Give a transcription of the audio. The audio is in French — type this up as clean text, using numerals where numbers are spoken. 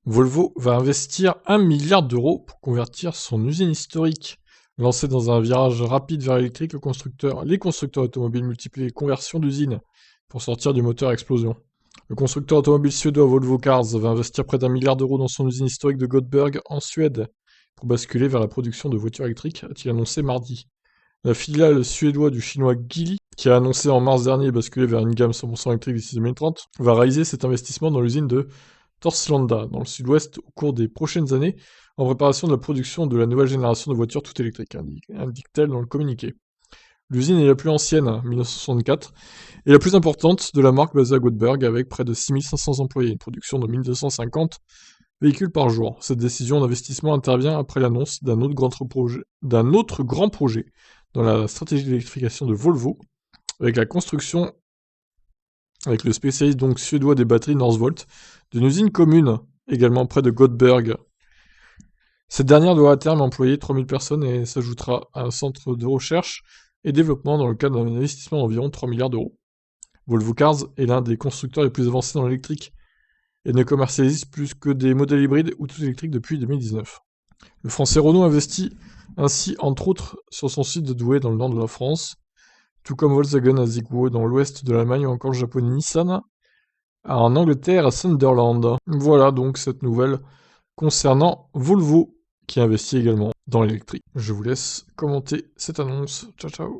Volvo va investir 1 milliard d'euros pour convertir son usine historique. Lancé dans un virage rapide vers l'électrique, les constructeurs automobiles multiplient les conversions d'usines pour sortir du moteur à explosion. Le constructeur automobile suédois Volvo Cars va investir près d'1 milliard d'euros dans son usine historique de Göteborg en Suède pour basculer vers la production de voitures électriques, a-t-il annoncé mardi. La filiale suédoise du chinois Geely, qui a annoncé en mars dernier basculer vers une gamme 100% électrique d'ici 2030, va réaliser cet investissement dans l'usine de Torslanda, dans le sud-ouest, au cours des prochaines années, en préparation de la production de la nouvelle génération de voitures toutes électriques, indique-t-elle dans le communiqué. L'usine est la plus ancienne, 1964, et la plus importante de la marque basée à Göteborg, avec près de 6500 employés, une production de 1250 véhicules par jour. Cette décision d'investissement intervient après l'annonce d'un autre grand projet dans la stratégie d'électrification de Volvo, avec la construction, avec le spécialiste donc suédois des batteries Northvolt, d'une usine commune, également près de Göteborg. Cette dernière doit à terme employer 3000 personnes et s'ajoutera à un centre de recherche et développement dans le cadre d'un investissement d'environ 3 milliards d'euros. Volvo Cars est l'un des constructeurs les plus avancés dans l'électrique et ne commercialise plus que des modèles hybrides ou tout électriques depuis 2019. Le français Renault investit ainsi entre autres sur son site de Douai dans le nord de la France, tout comme Volkswagen à Ziggo dans l'ouest de l'Allemagne ou encore le japonais Nissan en Angleterre à Sunderland. Voilà donc cette nouvelle concernant Volvo qui investit également dans l'électrique. Je vous laisse commenter cette annonce. Ciao ciao.